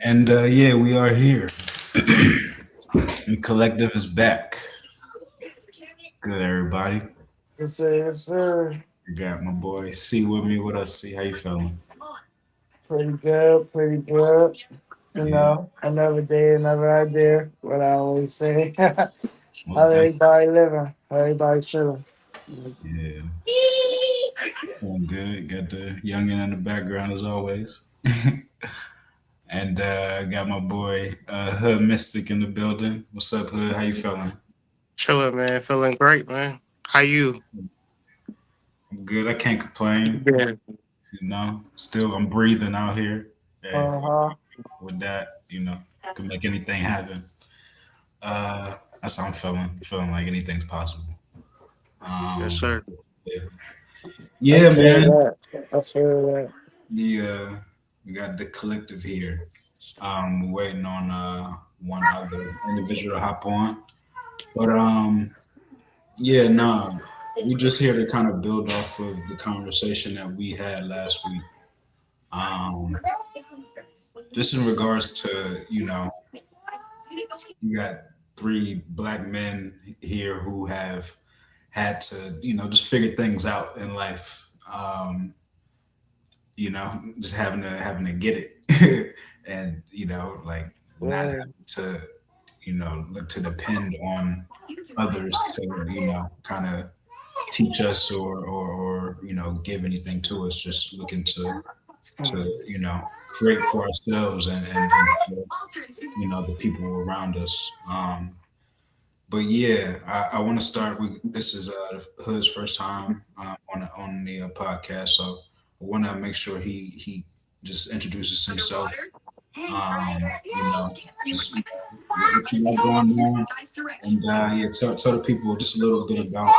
And yeah, we are here. The collective is back. Good, everybody. Yes, sir. Yes, sir. Got my boy C with me. What up, C? How you feeling? Pretty good. Pretty good. Yeah, Another day, another idea. What I always say. How well, everybody living? How everybody feeling? yeah, feeling good. Got the youngin in the background as always. And got my boy Hood Mystic in the building. What's up, Hood? How you feeling? Chilling, man. Feeling great, man. How you? I'm good. I can't complain. Yeah. Still I'm breathing out here. Hey, Uh-huh. with that, can make anything happen. That's how I'm feeling. Feeling like anything's possible. Yes, Um, sir. yeah, I yeah, feel man. that. I feel that. We got the collective here. We're waiting on one other individual to hop on, but yeah, nah. We just here to kind of build off of the conversation that we had last week. Um, just in regards to you got three black men here who have had to just figure things out in life. Just having to get it, and like not Yeah. having to look to depend on others to kind of teach us or give anything to us. Just looking to create for ourselves and for, the people around us. But yeah, I want to start with this is Hood's first time on the podcast, so I want to make sure he just introduces himself. Just what you got going on, and yeah, tell the people just a little bit about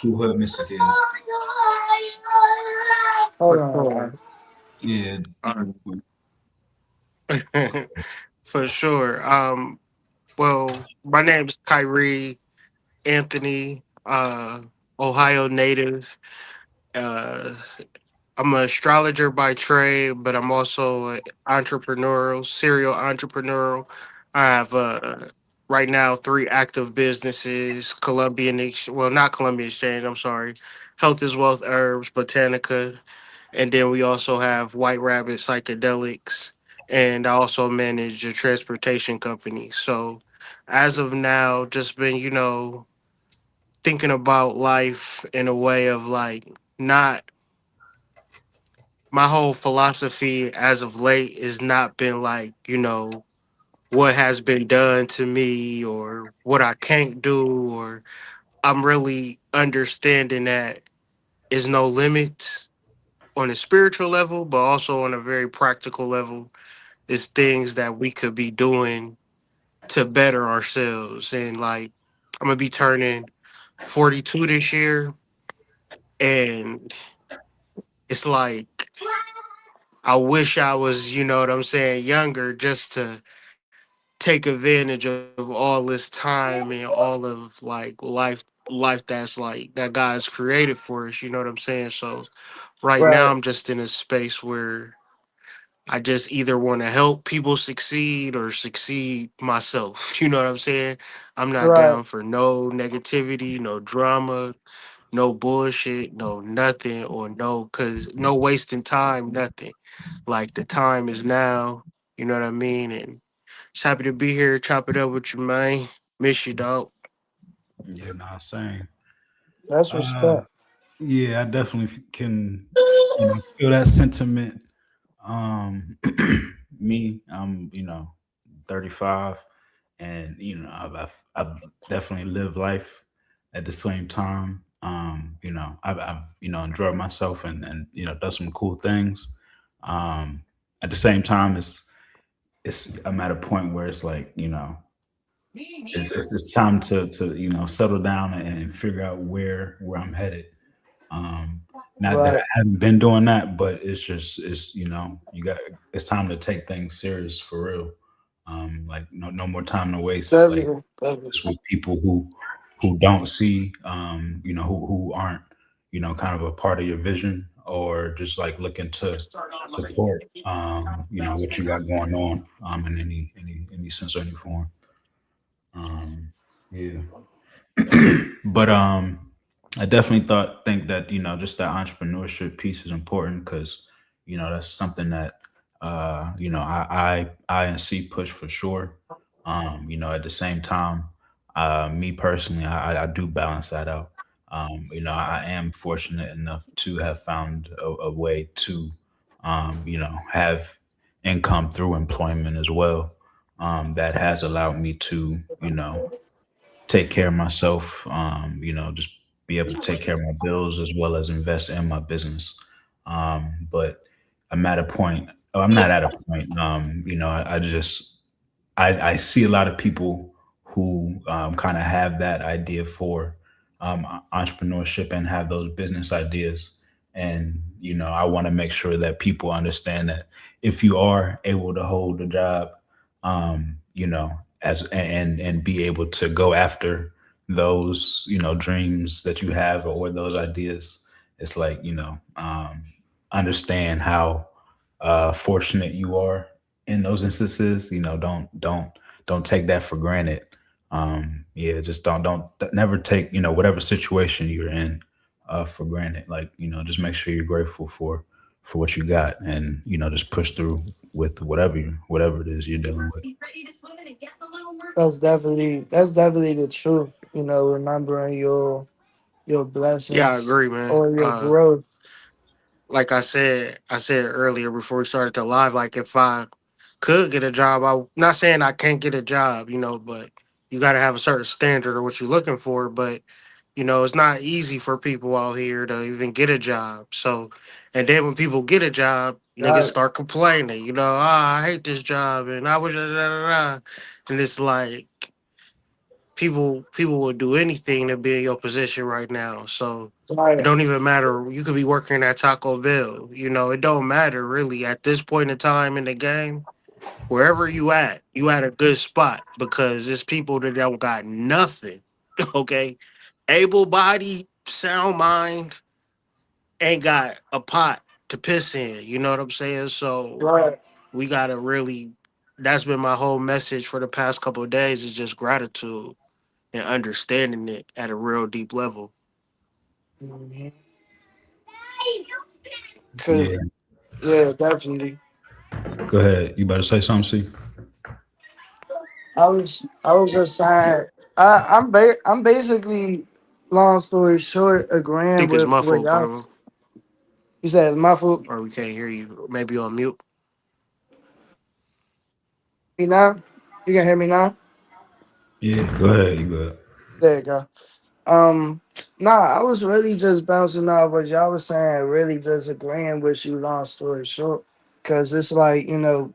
who Hood Mystic is. Hold For on. sure. Yeah, Um, for sure. Well, my name's Kyrie Anthony, Ohio native. Uh, I'm an astrologer by trade, but I'm also entrepreneurial, serial entrepreneurial. I have right now three active businesses: well, not Columbian Exchange. I'm sorry, Health is Wealth Herbs, Botanica, and then we also have White Rabbit Psychedelics, and I also manage a transportation company. So, as of now, just been thinking about life in a way of like not my whole philosophy as of late has not been like, what has been done to me or what I can't do, or I'm really understanding that is no limits on a spiritual level, but also on a very practical level. Is things that we could be doing to better ourselves. And like, I'm gonna be turning 42 this year, and it's like I wish I was, you know what I'm saying, younger, just to take advantage of all this time and all of like life that's like that God's created for us, you know what I'm saying? So right now Right. I'm just in a space where I just either want to help people succeed or succeed myself. You know what I'm saying? I'm not Right. down for no negativity, no drama, no bullshit, no nothing, or cause no wasting time, nothing. Like the time is now, you know what I mean? And just happy to be here, chop it up with you, man. Miss you, dog. yeah, nah, same. That's what's Uh, up. yeah, I definitely can feel that sentiment. Um, me, I'm 35, and I've definitely lived life at the same time. I've enjoyed myself and done some cool things. Um, at the same time, it's I'm at a point where it's like it's time to settle down and figure out where I'm headed. Um, Not that I Right. haven't been doing that, but it's it's time to take things serious for real. Like no more time to waste. Like Definitely. Definitely. just with people who don't see who aren't kind of a part of your vision. or just like looking to support, what you got going on, in any sense or any form. Yeah. But I definitely think that just that entrepreneurship piece is important because that's something that I and C push for sure. At the same time, me personally, I do balance that out. I am fortunate enough to have found a way to have income through employment as well. That has allowed me to take care of myself, just be able to take care of my bills as well as invest in my business. But I'm at a point, oh, I'm not at a point, I just, I see a lot of people who kind of have that idea for entrepreneurship and have those business ideas. And, I want to make sure that people understand that if you are able to hold a job, as and be able to go after those, dreams that you have or those ideas, it's like, understand how fortunate you are in those instances. Don't take that for granted. Yeah, just don't never take whatever situation you're in for granted. Like just make sure you're grateful for what you got, and just push through with whatever it is you're dealing with. That's definitely the truth. Remembering your Yeah, I blessings agree, man. or your growth. Like I said earlier before we started the live, like if I could get a job, I not saying I can't get a job, but you got to have a certain standard of what you're looking for. But it's not easy for people out here to even get a job. So, and then when people get a job, niggas Right, start complaining. I hate this job, and I would, and it's like people would do anything to be in your position right now. So it right, don't even matter. You could be working at Taco Bell. It don't matter really at this point in time in the game. Wherever you at a good spot because it's people that don't got nothing. Okay, able body, sound mind, ain't got a pot to piss in. You know what I'm saying? So right. we gotta really. That's been my whole message for the past couple of days is just gratitude and understanding it at a real deep level. hmm Cause Yeah, yeah, definitely. go ahead. You better say something. See. I was just saying. I'm basically, long story short, agreeing Think it's with what muffled, y'all. bro, You said muffled. or we can't hear you. Maybe on mute. Me now. You can hear me now. Yeah, go ahead. You good? There you go. Um, nah, I was really just bouncing off what y'all was saying. Really just agreeing with you. Long story short, because it's like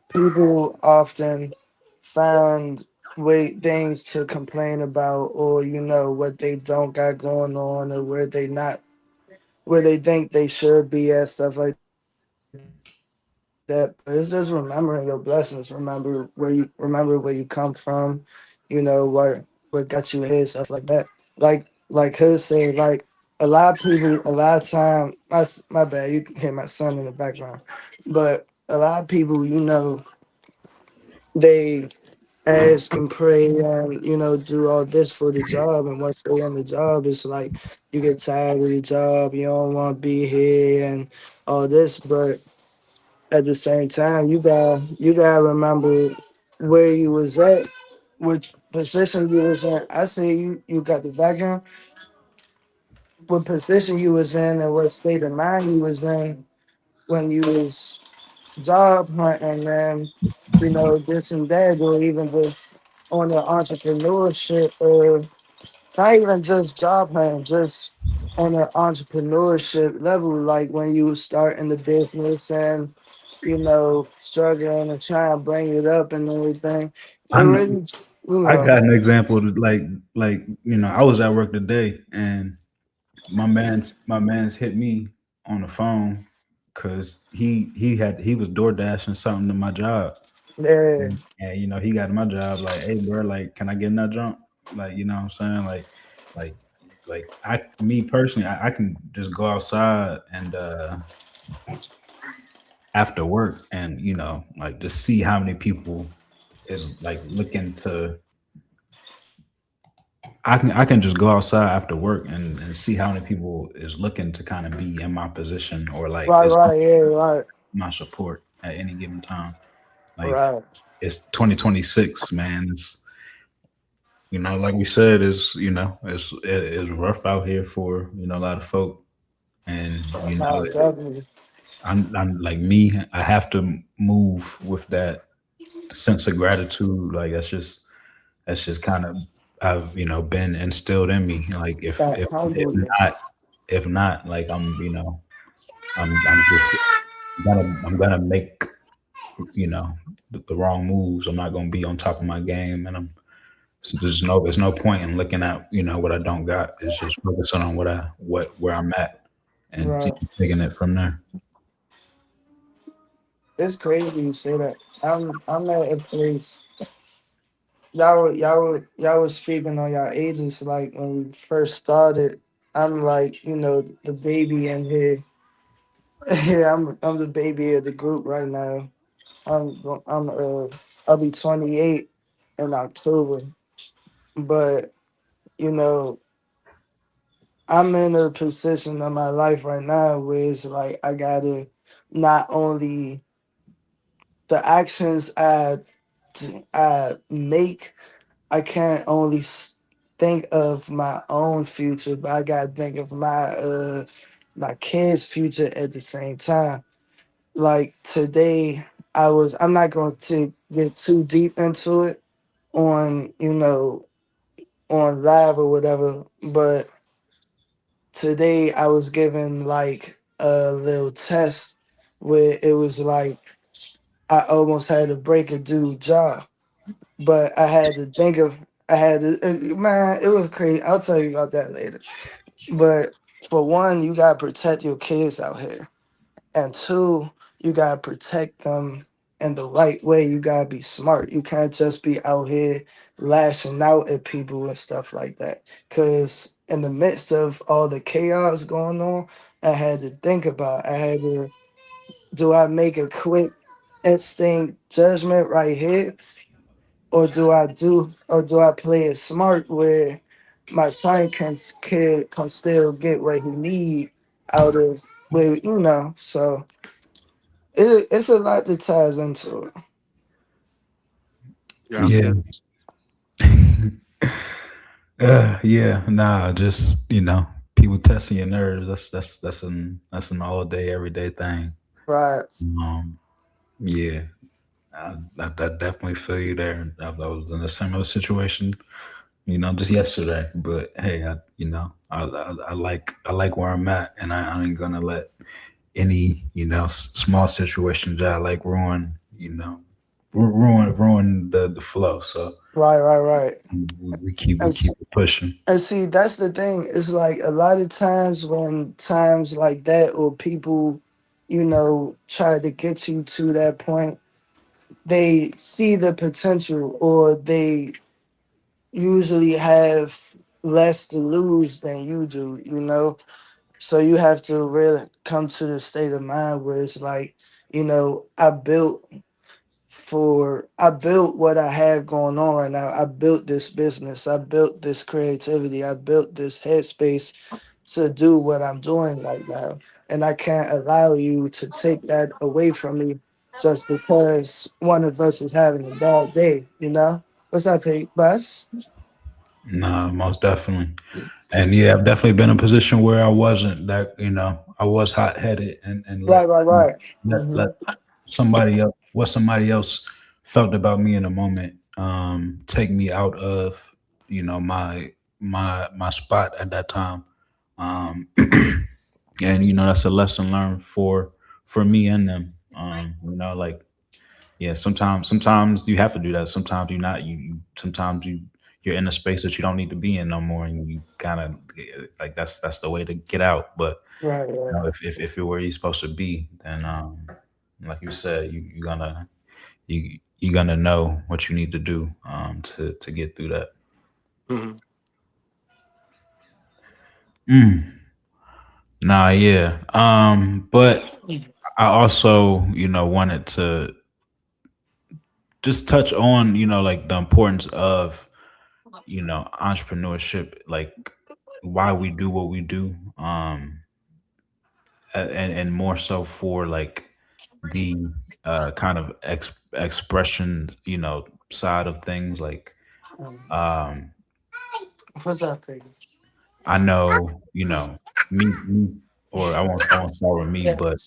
people often find things to complain about, or what they don't got going on, or where they think they should be at, stuff like that. But it's just remembering your blessings. Remember where you come from. What got you here, stuff like that. Like Hood said, like a lot of people, a lot of time. My bad. You can hear my son in the background, but a lot of people, they ask and pray and do all this for the job, and once they in the job, it's like you get tired of the job, you don't want to be here and all this. But at the same time, you gotta remember where you was at, which position you was in. I say you got the vacuum, what position you was in and what state of mind you was in when you was job hunting, and this and that, or even just on the entrepreneurship, or not even just job hunting, just on the entrepreneurship level, like when you start in the business and struggling and trying to bring it up and everything. It I know. really, you I know, got an example. I was at work today, and my man's hit me on the phone because he was door dashing something to my job, yeah, and he got my job like, hey bro, like, can I get in that jump? Like, you know what I'm saying? Like like me personally, I can just go outside and after work and like just see how many people is like looking to. I can just go outside after work and see how many people is looking to kind of be in my position or like Right, is right, yeah, right, my support at any given time. Like right. it's 2026, man. It's like we said, it's rough out here for a lot of folk, and No, definitely. I'm like me. I have to move with that sense of gratitude. Like that's just kind of I've been instilled in me. Like if That if if not humbleness. if not like I'm just I'm gonna make you know the wrong moves. I'm not gonna be on top of my game, and so there's no point in looking at what I don't got. It's just focusing on where I'm at and Right. taking it from there. It's crazy you say that. I'm at a place. Y'all were speaking on y'all ages like when we first started. I'm like, the baby in here. Yeah, I'm the baby of the group right now. I'll be 28 in October. But, you know, I'm in a position in my life right now where it's like I gotta not only the actions I make, I can't only think of my own future, but I gotta think of my kids' future at the same time. Like today, I'm not going to get too deep into it on on live or whatever, but today I was given like a little test where it was like I almost had to break a dude's jaw, but I had to think of I had to man, it was crazy. I'll tell you about that later. But for one, you gotta protect your kids out here, and two, you gotta protect them in the right way. You gotta be smart. You can't just be out here lashing out at people and stuff like that. Cause in the midst of all the chaos going on, I had to think about. I had to do I make a quick instinct judgment right here, or do I play it smart where my son can still get what he need out of where so it's a lot that ties into it. Yeah. Yeah, yeah. Nah, just people testing your nerves. That's an all day, everyday thing. Right, Um, yeah, I definitely feel you there. I was in a similar situation, just yesterday. But hey, I like where I'm at, and I ain't gonna let any small situations that I like ruin the flow. So right, right, right. we keep it pushing. And see, that's the thing. It's like a lot of times when times like that or people, try to get you to that point, they see the potential or they usually have less to lose than you do. So you have to really come to the state of mind where it's like, I built what I have going on right now. I built this business. I built this creativity. I built this headspace to do what I'm doing right now. And I can't allow you to take that away from me just because one of us is having a bad day. What's up, Pete? Bus? Nah, most definitely. And yeah, I've definitely been in a position where I wasn't that, I was hot headed and Right, right, right. let somebody else felt about me in a moment take me out of, my spot at that time. Um and that's a lesson learned for me and them. Like yeah, sometimes you have to do that. Sometimes you're not. Sometimes you're in a space that you don't need to be in no more, and you kind of like that's the way to get out. But Right, right. if you're where you're supposed to be, then like you said, you're gonna know what you need to do to get through that. Mhm. Mm, nah, yeah. But I also, wanted to just touch on, like the importance of, entrepreneurship, like why we do what we do. And more so for like the kind of expression, side of things. Like, um, What's up, baby? I know, me, or I won't start with me, but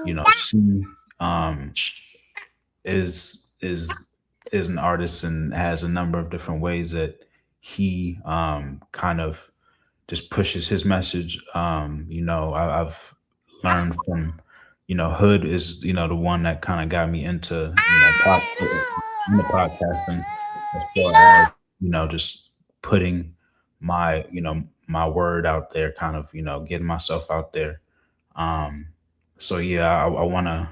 Yes. C, um, is is an artist and has a number of different ways that he kind of just pushes his message. I've learned from, Hood is, the one that kind of got me into, into podcasting as far as, just putting my word out there, kind of, getting myself out there. Um, so yeah, I want to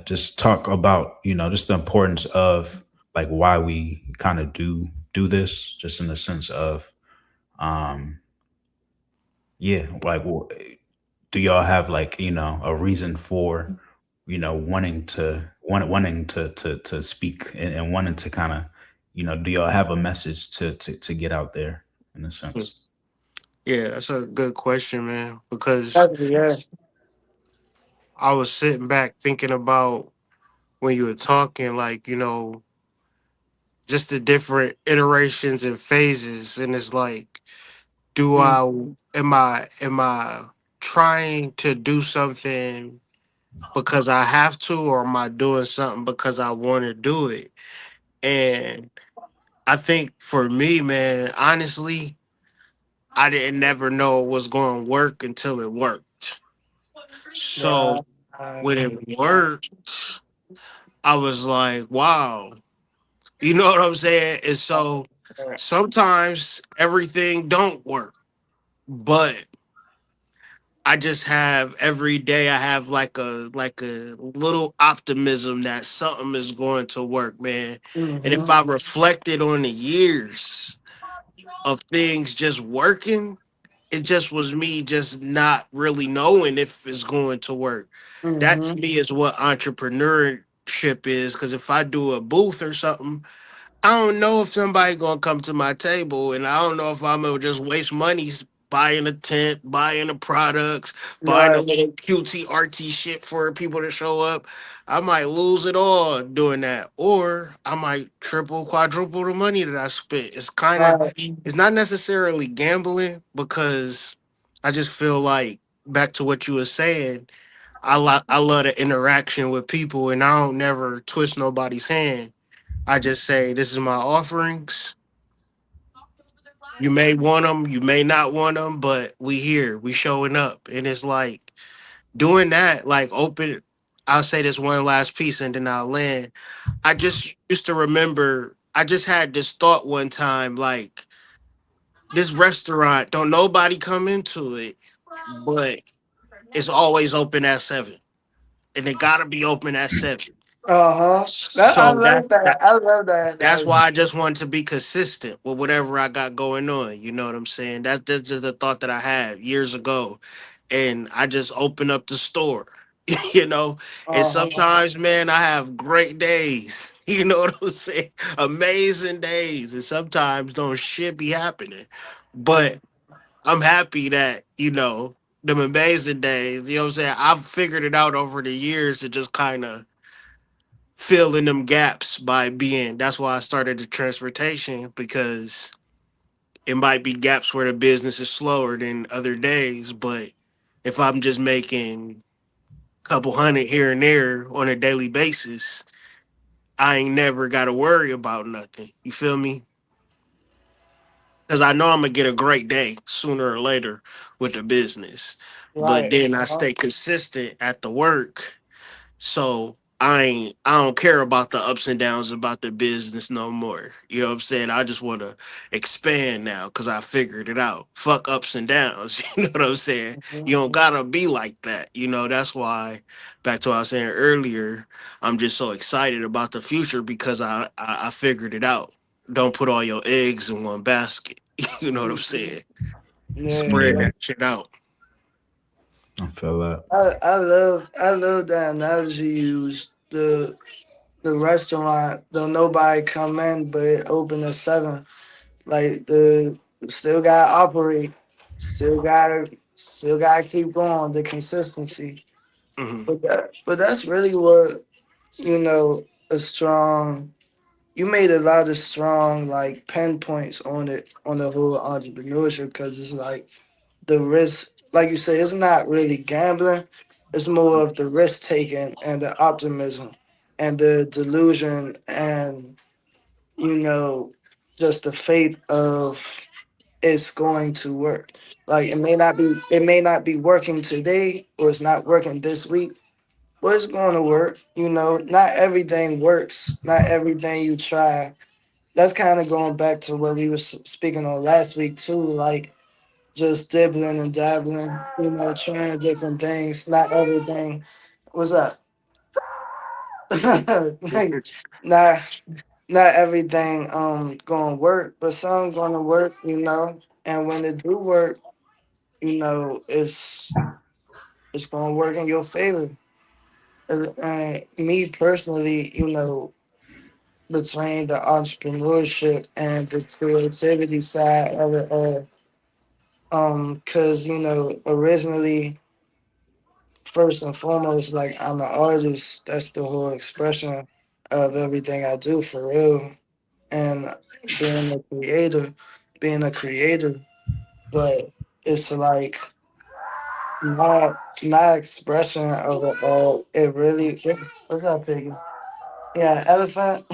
just talk about, just the importance of like why we kind of do this, just in the sense of, um, yeah, like, do y'all have like, a reason for, wanting to speak, and wanting to kind of, do y'all have a message to get out there in a sense? Yeah, that's a good question, man. Because That's yeah. I was sitting back thinking about when you were talking, like, just the different iterations and phases. And it's like, do Mm, I, am I trying to do something because I have to, or am I doing something because I want to do it? And I think for me, man, honestly, I didn't never know it was going to work until it worked. So yeah. when it worked, I was like, wow. You know what I'm saying? And so sometimes everything don't work, but I just have every day I have like a little optimism that something is going to work, man. And if Mm-hmm. I reflected on the years of things just working, it just was me just not really knowing if it's going to work. That to Mm-hmm. me is what entrepreneurship is. Because if I do a booth or something, I don't know if somebody gonna come to my table, and I don't know if I'm gonna just waste money buying a tent, buying the products, buying a Right. little cutesy artsy shit for people to show up. I might lose it all doing that, or I might triple, quadruple the money that I spent. It's kind of, Right. it's not necessarily gambling because I just feel like back to what you were saying. I love the interaction with people, and I don't never twist nobody's hand. I just say, this is my offerings. You may want them, you may not want them, but we here, we showing up. And it's like doing that, like open. I'll say this one last piece and then I'll land. I just used to remember, I just had this thought one time, like this restaurant, don't nobody come into it, but it's always open at 7. And it gotta be open at 7. Uh-huh. I So love that. I love that that's analogy. why I just want to be consistent with whatever I got going on. You know what I'm saying? That's just a thought that I had years ago, and I just open up the store. you know, and Uh-huh. sometimes, man, I have great days. You know what I'm saying? Amazing days, and sometimes don't shit be happening. But I'm happy that them amazing days. You know what I'm saying? I've figured it out over the years to just kind of fill in them gaps by being. That's why I started the transportation because it might be gaps where the business is slower than other days, but if I'm just making a couple hundred here and there on a daily basis, I ain't never got to worry about nothing. You feel me? Because I know I'm gonna get a great day sooner or later with the business, but Right. then I Uh-huh. stay consistent at the work. So I don't care about the ups and downs about the business no more. You know what I'm saying? I just want to expand now because I figured it out. Fuck ups and downs. You know what I'm saying? You don't gotta be like that. That's why back to what I was saying earlier, I'm just so excited about the future because I figured it out. Don't put all your eggs in one basket. You know what I'm saying? Yeah, spread Yeah, yeah. that shit out. I feel that. I love that analogy you used. The restaurant, don't nobody come in but it open at 7. Like the still gotta operate, still gotta keep going. The consistency, Hmm. but that's really what you know. A strong. You made a lot of strong like pinpoints on it on the whole entrepreneurship because it's like the risk, like you say, it's not really gambling. It's more of the risk taking and the optimism and the delusion and you know just the faith of it's going to work. Like it may not be working today or it's not working this week, but it's going to work. Not everything works. Not everything you try. That's kind of going back to what we were speaking on last week too. Like just dibbling and dabbling, trying different things. Not everything. What's up? Like, not not everything gonna work, but some gonna work. And when it do work, it's gonna work in your favor. Me personally, between the entrepreneurship and the creativity side of it all, because originally, first and foremost, like I'm an artist. That's the whole expression of everything I do for real. And being being a creator, but it's like my expression of it all. It really what's up, Piggy? Yeah, elephant.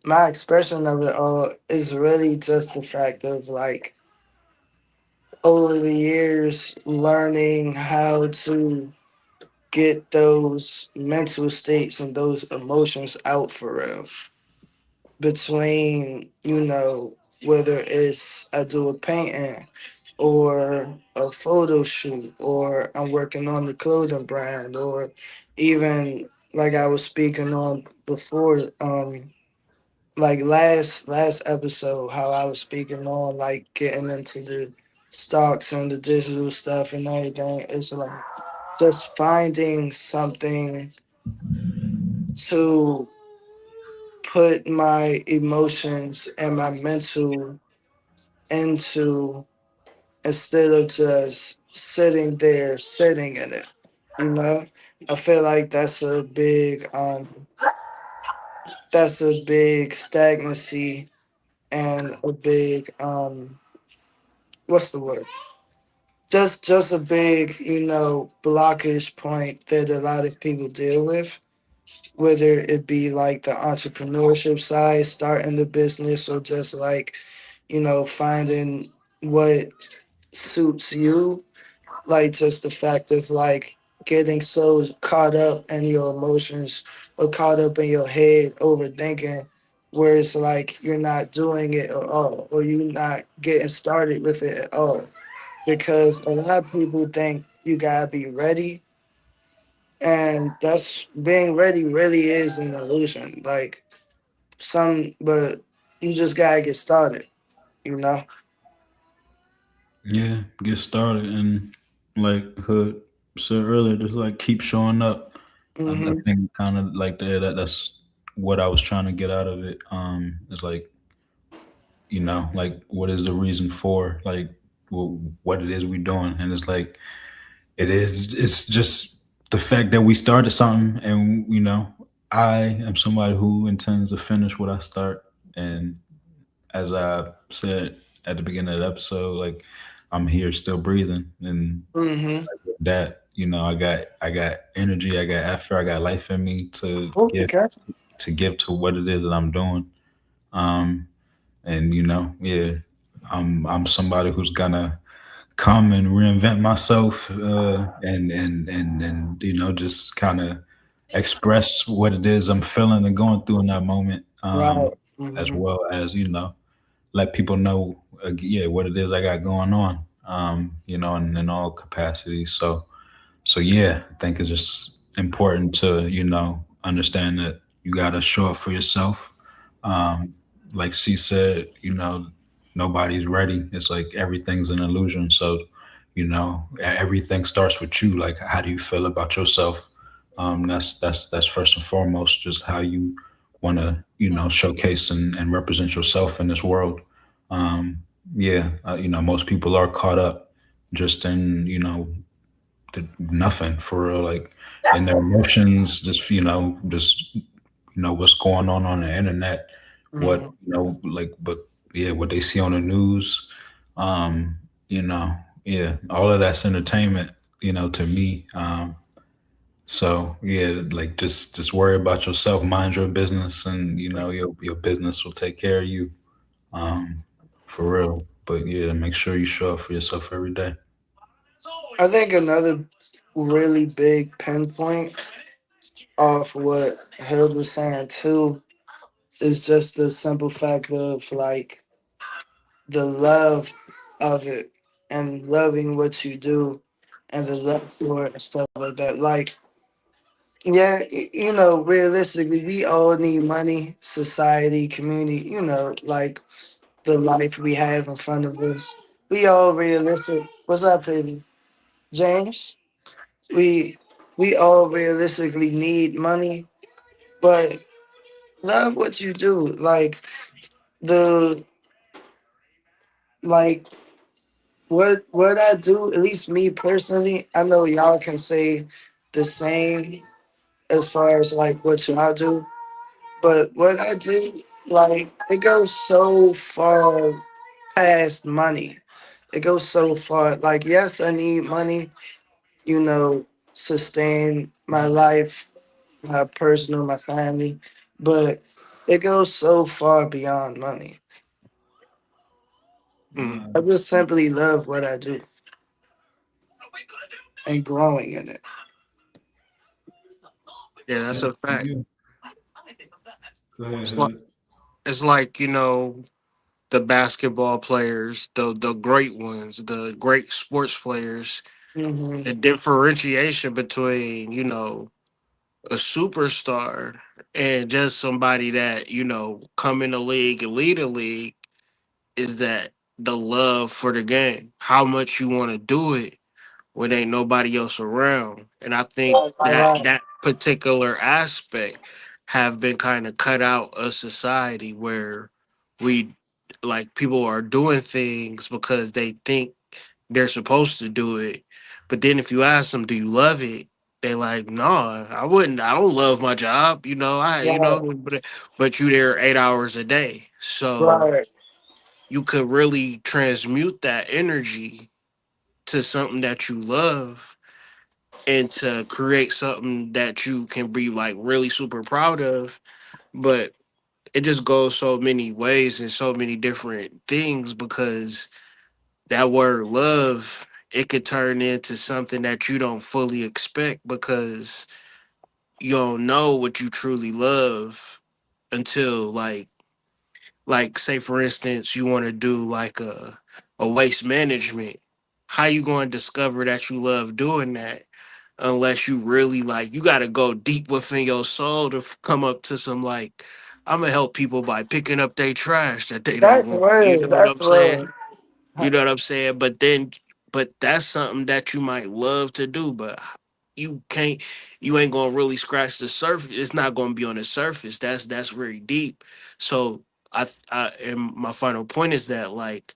My expression of it all is really just the fact of like over the years learning how to get those mental states and those emotions out for real. Between, whether it's I do a painting or a photo shoot or I'm working on the clothing brand or even like I was speaking on before, like last episode, how I was speaking on like getting into the stocks and the digital stuff and everything. It's like just finding something to put my emotions and my mental into instead of just sitting there sitting in it. You know, I feel like that's a big stagnancy and a big what's the word? Just a big blockage point that a lot of people deal with, whether it be like the entrepreneurship side, starting the business, or just like finding what suits you. Like just the fact of like getting so caught up in your emotions or caught up in your head overthinking, where it's like you're not doing it at all or you're not getting started with it at all, because a lot of people think you gotta be ready, and that's being ready really is an illusion. Like but you just gotta get started, you know. Yeah, get started and like Hood said earlier, just like keep showing up. I Hmm. think kind of like that's what I was trying to get out of it. It's like like what is the reason for like what it is we doing, and it's like it's just the fact that we started something, and I am somebody who intends to finish what I start, and as I said at the beginning of the episode, like I'm here still breathing, and Hmm. that I got energy, I got effort, I got life in me to give Okay. to what it is that I'm doing. Um, and yeah, I'm somebody who's gonna come and reinvent myself, and just kind of express what it is I'm feeling and going through in that moment, Right. as Hmm. well as let people know, yeah, what it is I got going on, in all capacities. So yeah, I think it's just important to understand that you got to show up for yourself. Um, like C said, nobody's ready. It's like everything's an illusion. So, everything starts with you. Like, how do you feel about yourself? That's first and foremost, just how you want to, showcase and represent yourself in this world. Um, yeah, most people are caught up just in, nothing for real, like in their emotions, just what's going on the internet, what Mhm. like, but yeah, what they see on the news, um, you know, yeah, all of that's entertainment, to me. So yeah, like just worry about yourself, mind your business, and your business will take care of you. Um, for real. But yeah, make sure you show up for yourself every day. I think another really big pinpoint off what Hild was saying too is just the simple fact of like the love of it and loving what you do and the love for it and stuff like that. Like, yeah, realistically, we all need money, society, community, like the life we have in front of us. We all realistic. What's up, baby? James? We we all realistically need money, but love what you do. The like what I do, at least me personally, I know y'all can say the same as far as like what y'all do, but what I do, like it goes so far past money. It goes so far. Like, yes, I need money, you know, sustain my life, my personal, my family, but it goes so far beyond money. Mhm. I just simply love what I do and growing in it. Yeah, Yeah, that's a fact. yeah. Go ahead, It's like Hood. it's like the basketball players, the great ones, the great sports players. Hmm. The differentiation between a superstar and just somebody that come in the league and lead a league is that the love for the game, how much you want to do it when ain't nobody else around. And I think Right, right, that right. that particular aspect have been kind of cut out of society where we like people are doing things because they think they're supposed to do it. But then if you ask them, do you love it? They like, no, I wouldn't. I don't love my job. Right, But you there 8 hours a day. So right. you could really transmute that energy to something that you love and to create something that you can be like really super proud of. But it just goes so many ways and so many different things because that word love, it could turn into something that you don't fully expect because you don't know what you truly love until like say for instance you want to do like a waste management. How you going to discover that you love doing that unless you really like you got to go deep within your soul to come up to some like I'm gonna help people by picking up their trash that they don't That's want. You word. know what That's I'm saying? word. You know what I'm saying? But that's something that you might love to do, but you can't, you ain't gonna really scratch the surface. It's not gonna be on the surface. That's very deep. So and my final point is that like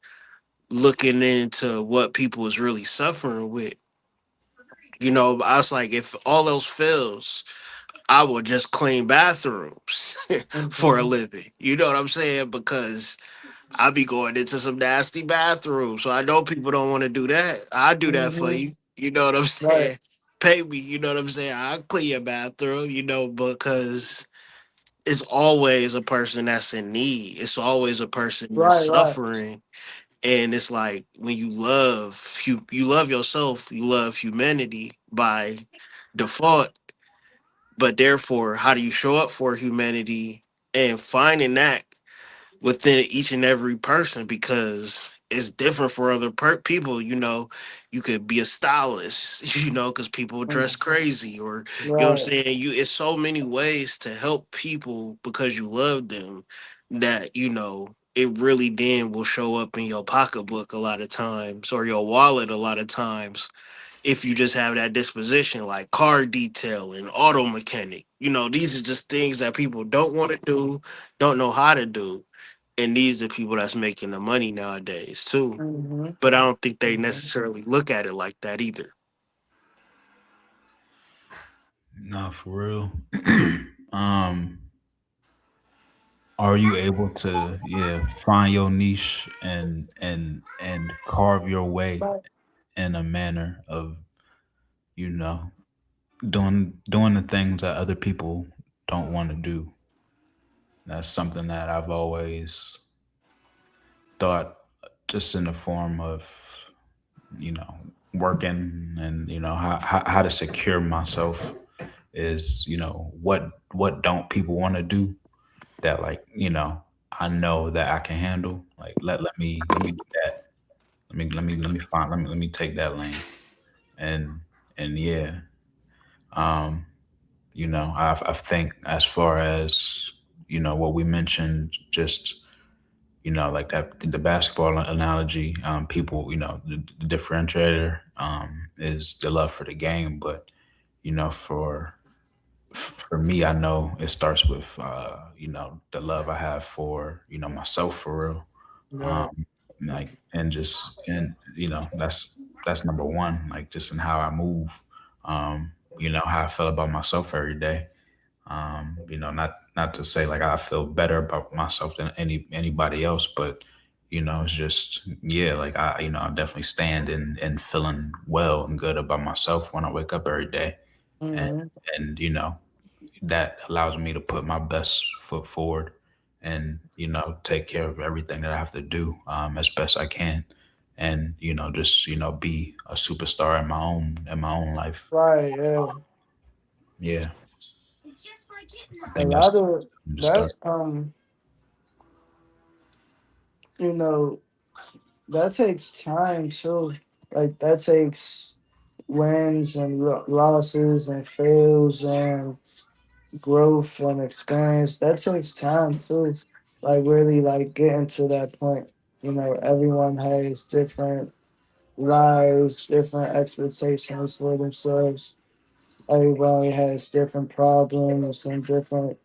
looking into what people is really suffering with. I was like, if all else fails, I will just clean bathrooms for a Mhm. living. You know what I'm saying? Because I be going into some nasty bathrooms, so I know people don't want to do that. I do that for Mhm. you. You know what I'm Right, saying? Pay me. You know what I'm saying? I'll clean your bathroom. Because it's always a person that's in need. It's always a person that's right, right. suffering, and it's like when you love yourself, you love humanity by default. But therefore, how do you show up for humanity and finding that within each and every person because it's different for other people. You could be a stylist, because people dress Mhm. crazy, or what I'm Right. saying. It's so many ways to help people because you love them that it really then will show up in your pocketbook a lot of times or your wallet a lot of times if you just have that disposition, like car detail and auto mechanic. These are just things that people don't want to do, don't know how to do. And these are people that's making the money nowadays too. Mm-hmm. But I don't think they Mm-hmm. necessarily look at it like that either. No, for real. um, are you able to, yeah, find your niche and carve your way in a manner of, you know, doing the things that other people don't want to do? That's something that I've always thought, just in the form of, you know, working and, how to secure myself is, what don't people want to do that, like, I know that I can handle. Like, let me do that. Let me take that lane. And yeah, um, I think, as far as, what we mentioned, just, like that, the basketball analogy, people, the differentiator, is the love for the game. But, for me, I know it starts with, the love I have for, myself, for real. Right. Like, and that's number one, like, just in how I move, how I feel about myself every day. Not to say like I feel better about myself than anybody else, but, it's just, yeah, like, I definitely stand and feeling well and good about myself when I wake up every day. and Mm-hmm. and that allows me to put my best foot forward, and, take care of everything that I have to do, as best I can, and, just, be a superstar in my own life. Right. Yeah. Yeah, I A think that's lot of the start. that's you know that takes time too. Like that takes wins and losses and fails and growth and experience. That takes time too. Like really like getting to that point. Everyone has different lives, different expectations for themselves. Everybody has different problems and different,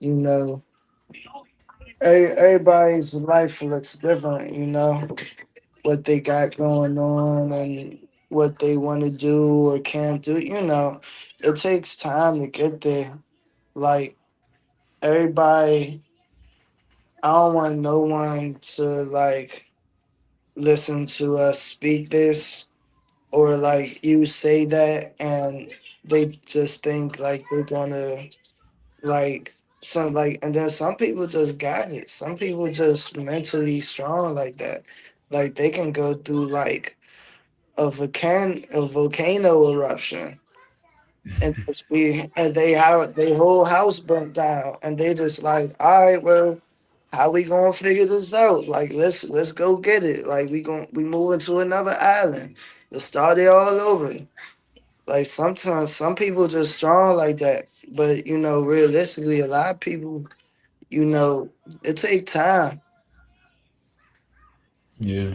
everybody's life looks different, what they got going on and what they want to do or can't do. It takes time to get there. Like everybody, I don't want no one to like listen to us speak this or like you say that and they just think like they're gonna like and then some people just got it. Some people just mentally strong like that. Like they can go through like a volcano eruption and just be and their whole house burnt down and they just like, all right, well, how we gonna figure this out? Like let's go get it. Like we moving to another island. Let's start it all over. Like sometimes some people just strong like that. But realistically a lot of people, you know, it take time. Yeah,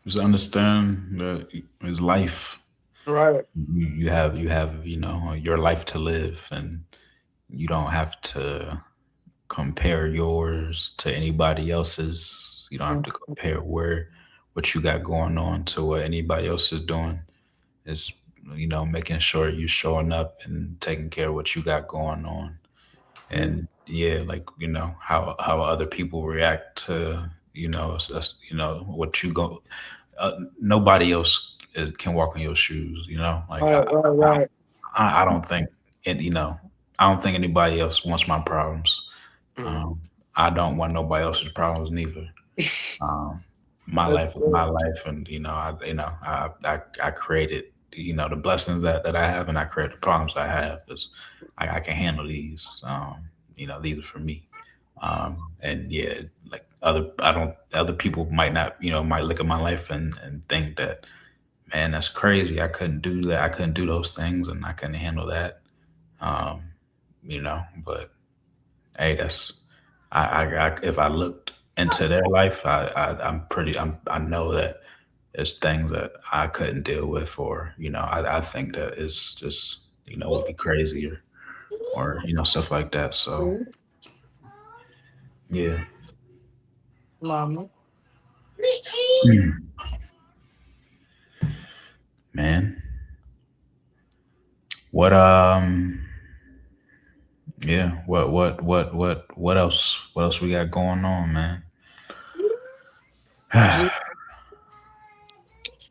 just understand that it's life. Right. You have your life to live, and you don't have to compare yours to anybody else's. You don't have to compare what you got going on to what anybody else is doing. It's, making sure you showing up and taking care of what you got going on. Mm. And yeah, like, how other people react to, what you go. Nobody else can walk in your shoes. Like, Right, right, I, right. I don't think, and I don't think anybody else wants my problems. Mm. um, I don't want nobody else's problems neither. um, my That's life is my good. life, and, I created, the blessings that I have, and I create the problems I have, because I can handle these. These are for me. And yeah, like, other people might not, might look at my life and think that, man, that's crazy. I couldn't do that. I couldn't do those things, and I couldn't handle that. But hey, that's, if I looked into their life, I know that there's things that I couldn't deal with, or I think that it's just would be crazy, or stuff like that. So yeah. Mama. Mm. Man, what yeah, what else we got going on, man?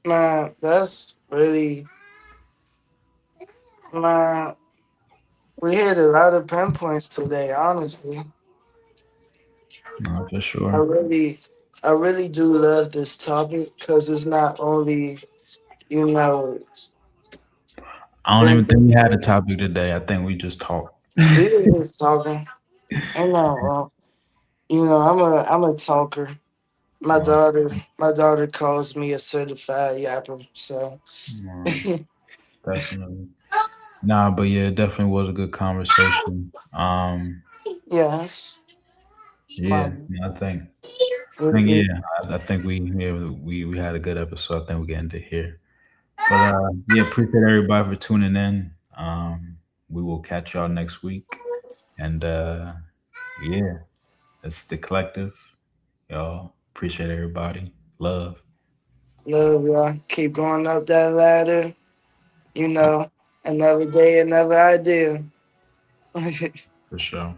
Man, that's really, man, we hit a lot of pinpoints today, honestly. No, for I sure. really, I really do love this topic because it's not only, you know, I don't even think we bringing, had a topic today. I think we just talked. we were just talking. And I'm a talker. My Uh, daughter, my daughter calls me a certified yapper. So, uh, Definitely. Nah, but yeah, it definitely was a good conversation. yes, Yeah, mom. I think We, yeah, I think we had a good episode. I think we get into here. But yeah, appreciate everybody for tuning in. We will catch y'all next week. And yeah, it's the collective. Y'all appreciate everybody. Love love y'all. Keep going up that ladder. You know, another day, another idea. for sure.